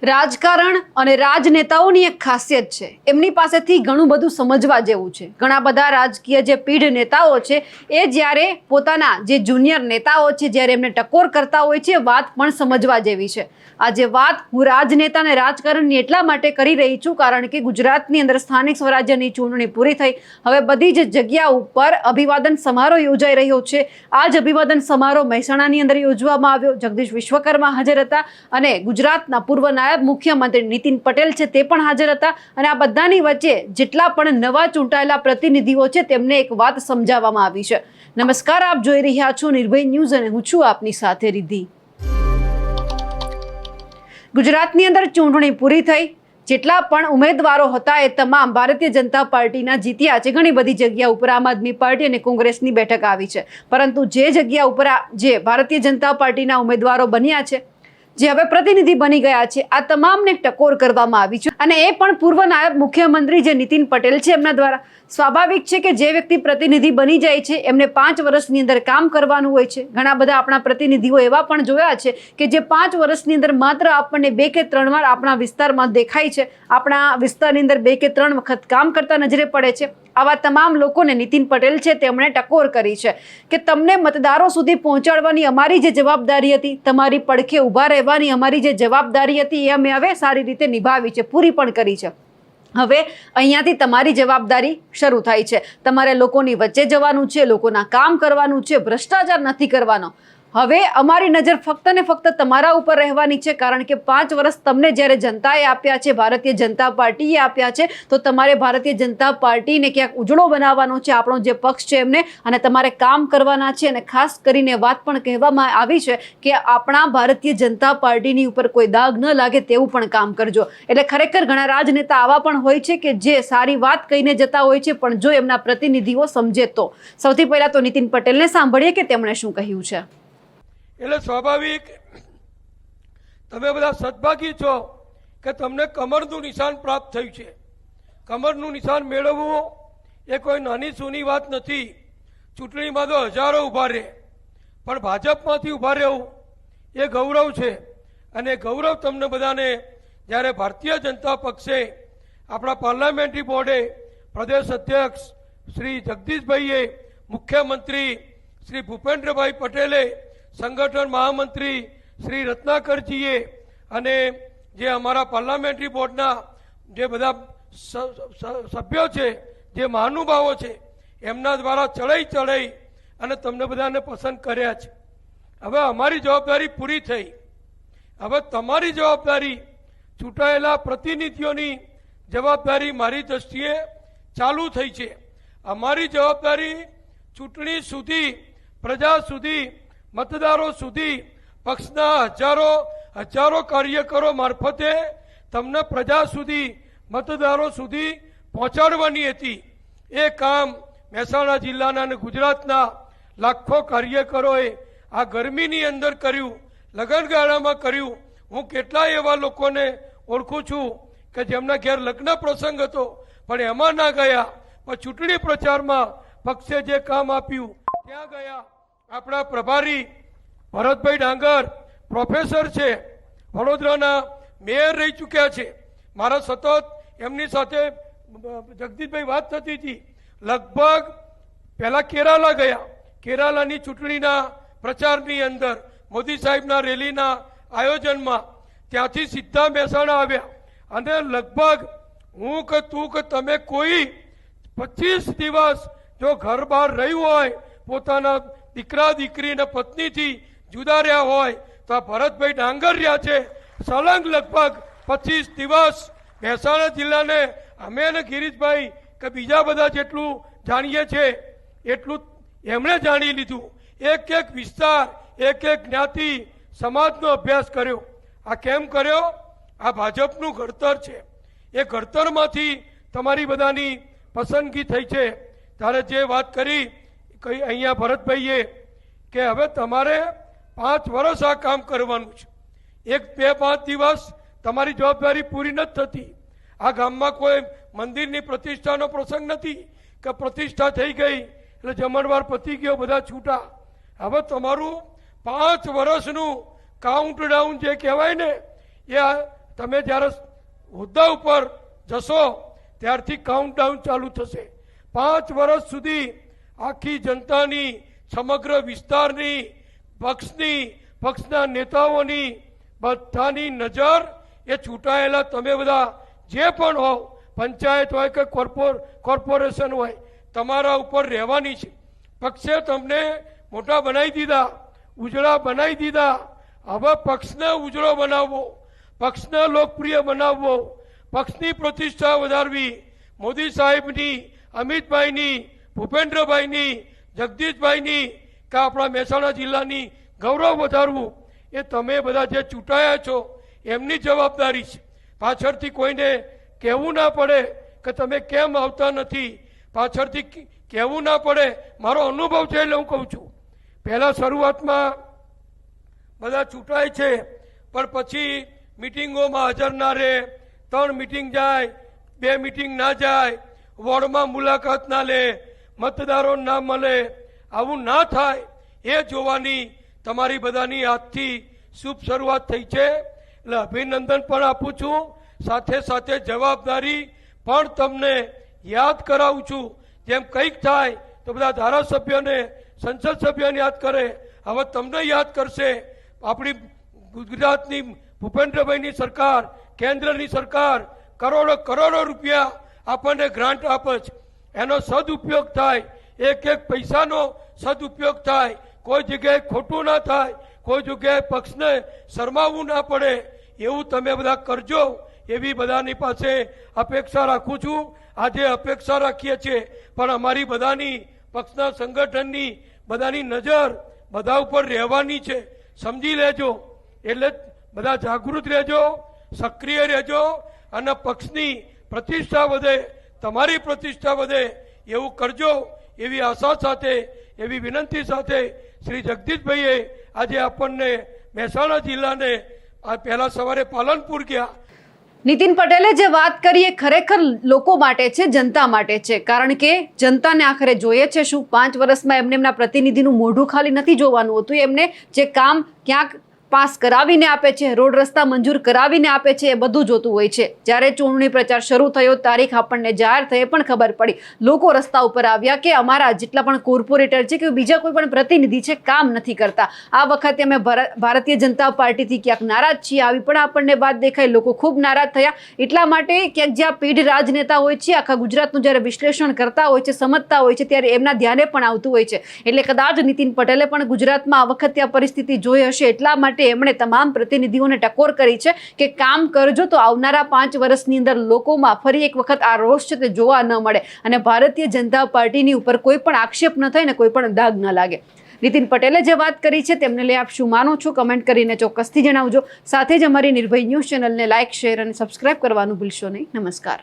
રાજકારણ અને રાજનેતાઓની એક ખાસિયત છે, એમની પાસેથી ઘણું બધું સમજવા જેવું છે। ઘણા બધા રાજકીય જે પીઢ નેતાઓ છે એ જ્યારે પોતાના જે જુનિયર નેતાઓ છે જ્યારે એમને ટકોર કરતા હોય છે, વાત પણ સમજવા જેવી છે। આજે વાત હું રાજનેતા અને રાજકારણની એટલા માટે કરી રહી છું કારણ કે ગુજરાતની અંદર સ્થાનિક સ્વરાજ્યની ચૂંટણી પૂરી થઈ। હવે બધી જ જગ્યા ઉપર અભિવાદન સમારોહ યોજાઈ રહ્યો છે। આ જ અભિવાદન સમારોહ મહેસાણાની અંદર યોજવામાં આવ્યો। જગદીશ વિશ્વકર્મા હાજર હતા અને ગુજરાતના પૂર્વ નાયબ મુખ્યમંત્રી નીતિન પટેલ છે તે પણ હાજર હતા અને આ બધાની વચ્ચે જેટલા પણ નવા ચૂંટાયેલા પ્રતિનિધિઓ છે તેમને એક વાત સમજાવવામાં આવી છે। નમસ્કાર, આપ જોઈ રહ્યા છો નિર્ભય ન્યૂઝ અને હું છું આપની સાથે રિદ્ધિ। ગુજરાતની અંદર ચૂંટણી પૂરી થઈ, જેટલા પણ ઉમેદવારો હતા એ તમામ ભારતીય જનતા પાર્ટીના જીત્યા છે। ઘણી બધી જગ્યા ઉપર આમ આદમી પાર્ટી અને કોંગ્રેસની બેઠક આવી છે, પરંતુ જે જગ્યા ઉપર જે ભારતીય જનતા પાર્ટીના ઉમેદવારો બન્યા છે, જે હવે પ્રતિનિધિ બની ગયા છે, આ તમામને ટકોર કરવામાં આવી છે અને એ પણ પૂર્વ નાયબ મુખ્યમંત્રી જે નીતિન પટેલ છે એમના દ્વારા। સ્વાભાવિક છે કે જે વ્યક્તિ પ્રતિનિધિ બની જાય છે એમને 5 વર્ષની અંદર કામ કરવાનું હોય છે। ઘણા બધા આપણા પ્રતિનિધિઓ એવા પણ જોયા છે કે જે 5 વર્ષની અંદર માત્ર આપણને 2 કે 3 વાર આપણા વિસ્તારમાં દેખાય છે, આપણા વિસ્તારની અંદર 2 કે 3 વખત કામ કરતા નજરે પડે છે। આવા તમામ લોકોને નીતિન પટેલ છે તેમણે ટકોર કરી છે કે તમને મતદારો સુધી પહોંચાડવાની અમારી જે જવાબદારી હતી, તમારી પડખે ઊભા રહેવાની અમારી જે જવાબદારી હતી એ અમે હવે સારી રીતે નિભાવી છે, પૂરી પણ કરી છે। હવે અહીંયાથી તમારી જવાબદારી શરૂ થાય છે। તમારે લોકોની વચ્ચે જવાનું છે, લોકોના કામ કરવાનું છે, ભ્રષ્ટાચાર નથી કરવાનો। હવે અમારી નજર ફક્ત ને ફક્ત તમારા ઉપર રહેવાની છે કારણ કે 5 વર્ષ તમને જ્યારે જનતાએ આપ્યા છે, ભારતીય જનતા પાર્ટીએ આપ્યા છે, તો તમારે ભારતીય જનતા પાર્ટીને ક્યાંક ઉજળો બનાવવાનો છે, આપણો જે પક્ષ છે એમને, અને તમારે કામ કરવાના છે। અને ખાસ કરીને વાત પણ કહેવામાં આવી છે કે આપણા ભારતીય જનતા પાર્ટીની ઉપર કોઈ દાગ ન લાગે તેવું પણ કામ કરજો। એટલે ખરેખર ઘણા રાજનેતા આવા પણ હોય છે કે જે સારી વાત કહીને જતા હોય છે, પણ જો એમના પ્રતિનિધિઓ સમજે તો। સૌથી પહેલા તો નીતિન પટેલને સાંભળીએ કે તેમણે શું કહ્યું છે। એટલે સ્વાભાવિક તમે બધા સદભાગી છો કે તમને કમરનું નિશાન પ્રાપ્ત થયું છે। કમરનું નિશાન મેળવવું એ કોઈ નાની સૂની વાત નથી। ચૂંટણીમાં તો હજારો ઊભા રહે, પણ ભાજપમાંથી ઊભા રહેવું એ ગૌરવ છે। અને ગૌરવ તમને બધાને જ્યારે ભારતીય જનતા પક્ષે આપણા પાર્લામેન્ટરી બોર્ડે પ્રદેશ અધ્યક્ષ શ્રી જગદીશભાઈએ, મુખ્યમંત્રી શ્રી ભૂપેન્દ્રભાઈ પટેલે, સંગઠન મહામંત્રી શ્રી રત્નાકરજીએ અને જે અમારા પાર્લામેન્ટરી બોર્ડના જે બધા સભ્યો છે, જે મહાનુભાવો છે, એમના દ્વારા ચડાઈ અને તમને બધાને પસંદ કર્યા છે। હવે અમારી જવાબદારી પૂરી થઈ। હવે તમારી જવાબદારી, ચૂંટાયેલા પ્રતિનિધિઓની જવાબદારી મારી દ્રષ્ટિએ ચાલુ થઈ છે। અમારી જવાબદારી ચૂંટણી સુધી, પ્રજા સુધી, મતદારો સુધી, પક્ષના હજારો કાર્યકરો મારફતે તમને પ્રજા સુધી, મતદારો સુધી પહોંચાડવાની હતી। એ કામ મહેસાણા જિલ્લાના અને ગુજરાતના લાખો કાર્યકરોએ આ ગરમીની અંદર કર્યું, લગનગાળામાં કર્યું। હું કેટલાય એવા લોકોને ઓળખું છું કે જેમના ઘેર લગ્ન પ્રસંગ હતો પણ એમાં ના ગયા, પણ ચૂંટણી પ્રચારમાં પક્ષે જે કામ આપ્યું ત્યાં ગયા। આપણા પ્રભારી ભરતભાઈ ડાંગર પ્રોફેસર છે, વડોદરાના મેયર રહી ચૂક્યા છે। મારા સતત એમની સાથે જગદીશભાઈ વાત થતી હતી। લગભગ પહેલા કેરાલા ગયા, કેરાલાની ચૂંટણીના પ્રચારની અંદર મોદી સાહેબના રેલીના આયોજનમાં, ત્યાંથી સીધા મહેસાણા આવ્યા અને લગભગ હું કે તું કે તમે કોઈ 25 દિવસ જો ઘર બહાર રહ્યું હોય, પોતાના દીકરા દીકરીને પત્નીથી જુદા રહ્યા હોય તો આ ભરતભાઈ ડાંગર રહ્યા છે। સળંગ લગભગ 25 દિવસ મહેસાણા જિલ્લાને અમે અને ગિરીશભાઈ કે બીજા બધા જેટલું જાણીએ છીએ એટલું એમણે જાણી લીધું। એક એક વિસ્તાર, એક એક જ્ઞાતિ, સમાજનો અભ્યાસ કર્યો। આ કેમ કર્યો? આ ભાજપનું ઘડતર છે। એ ઘડતરમાંથી તમારી બધાની પસંદગી થઈ છે। ત્યારે જે વાત કરી અહીંયા ભરતભાઈએ કે હવે તમારે 5 વર્ષ આ કામ કરવાનું છે। 1, 2, 5 દિવસ તમારી જવાબદારી પૂરી નથી થતી। આ ગામમાં કોઈ મંદિરની પ્રતિષ્ઠાનો પ્રસંગ નથી કે પ્રતિષ્ઠા થઈ ગઈ એટલે જમણવાર પતી ગયો, બધા છૂટા। હવે તમારું 5 વર્ષનું કાઉન્ટડાઉન જે કહેવાય ને, એ તમે જ્યારે હોદ્દા ઉપર જશો ત્યારથી કાઉન્ટડાઉન ચાલુ થશે. 5 વર્ષ સુધી આખી જનતાની, સમગ્ર વિસ્તારની, પક્ષના નેતાઓની બધાની નજર એ ચૂંટાયેલા તમે બધા જે પણ હોવ, પંચાયત હોય કે કોર્પોરેશન હોય, તમારા ઉપર રહેવાની છે. પક્ષે તમને મોટા બનાવી દીધા, ઉજળા બનાવી દીધા. હવે પક્ષને ઉજળો બનાવવો, પક્ષને લોકપ્રિય બનાવવો, પક્ષની પ્રતિષ્ઠા વધારવી, મોદી સાહેબની, અમિતભાઈની, ભૂપેન્દ્રભાઈની, જગદીશભાઈની કે આપણા મહેસાણા જિલ્લાની ગૌરવ વધારવું, એ તમે બધા જે ચૂંટાયા છો એમની જવાબદારી છે. પાછળથી કોઈને કહેવું ના પડે કે તમે કેમ આવતા નથી, પાછળથી કહેવું ના પડે. મારો અનુભવ છે એટલે હું કહું છું. પહેલાં શરૂઆતમાં બધા ચૂંટાય છે પણ પછી મિટિંગોમાં હાજર ના રહે, 3 મિટિંગ જાય, 2 મિટિંગ ના જાય, વોર્ડમાં મુલાકાત ના લે, મતદારો ના મળે. આવું ના થાય એ જોવાની તમારી બધાની આજથી શુભ શરૂઆત થઈ છે. એટલે અભિનંદન પણ આપું છું, સાથે સાથે જવાબદારી પણ તમને યાદ કરાવું છું. જેમ કંઈક થાય તો બધા ધારાસભ્યોને, સંસદ સભ્યોને યાદ કરે, હવે તમને યાદ કરશે. આપણી ગુજરાતની ભૂપેન્દ્રભાઈની સરકાર, કેન્દ્રની સરકાર કરોડો રૂપિયા આપણને ગ્રાન્ટ આપે છે. એનો સદુપયોગ થાય, એક પૈસાનો સદુપયોગ થાય, કોઈ જગ્યાએ ખોટું ના થાય, કોઈ જગ્યાએ પક્ષને શરમાવવું ના પડે, એવું તમે બધા કરજો એવી બધાની પાસે અપેક્ષા રાખું છું. આજે અપેક્ષા રાખીએ છીએ પણ અમારી બધાની, પક્ષના સંગઠનની બધાની નજર બધા ઉપર રહેવાની છે. સમજી લેજો. એટલે બધા જાગૃત રહેજો, સક્રિય રહેજો અને પક્ષની પ્રતિષ્ઠા વધે, તમારી પ્રતિષ્ઠા વધે એવું કરજો એવી આશા સાથે, એવી વિનંતી સાથે શ્રી જગદીશભાઈએ આજે આપણને મહેસાણા જિલ્લાને પહેલા સવારે પાલનપુર ગયા. નીતિન પટેલે જે વાત કરી એ ખરેખર લોકો માટે છે, જનતા માટે છે. કારણ કે જનતાને આખરે જોઈએ છે શું? 5 વર્ષમાં એમના પ્રતિનિધિનું મોઢું ખાલી નથી જોવાનું હતું, એમને જે કામ ક્યાંક પાસ કરાવીને આપે છે, રોડ રસ્તા મંજૂર કરાવીને આપે છે, એ બધું જોતું હોય છે. જ્યારે ચૂંટણી પ્રચાર શરૂ થયો, તારીખ આપણને જાહેર થઈ પણ ખબર પડી, લોકો રસ્તા ઉપર આવ્યા કે અમારા જેટલા પણ કોર્પોરેટર છે કે બીજા કોઈ પણ પ્રતિનિધિ છે કામ નથી કરતા. આ વખતે અમે ભારતીય જનતા પાર્ટીથી ક્યાંક નારાજ છીએ, આવી પણ આપણને વાત દેખાઈ. લોકો ખૂબ નારાજ થયા. એટલા માટે ક્યાંક જ્યાં પીઢ રાજનેતા હોય છે, આખા ગુજરાતનું જ્યારે વિશ્લેષણ કરતા હોય છે, સમજતા હોય છે, ત્યારે એમના ધ્યાને પણ આવતું હોય છે. એટલે કદાચ નીતિન પટેલે પણ ગુજરાતમાં આ વખતે આ પરિસ્થિતિ જોઈ હશે, એટલા માટે એમણે તમામ પ્રતિનિધિઓને ટકોર કરી છે કે કામ કરજો તો આવનારા 5 વર્ષની અંદર લોકોમાં ફરી એક વખત આ રોષ છે તે જોવા ન મળે અને ભારતીય જનતા પાર્ટીની ઉપર કોઈ પણ આક્ષેપ ન થાય ને કોઈ પણ દાગ ન લાગે. નીતિન પટેલે જે વાત કરી છે તેમને લઈ આપ શું માનો છો? કમેન્ટ કરીને ચોક્કસથી જણાવજો. સાથે જ અમારી નિર્ભય ન્યૂઝ ચેનલને લાઇક, શેર અને સબસ્ક્રાઇબ કરવાનું ભૂલશો નહીં. નમસ્કાર.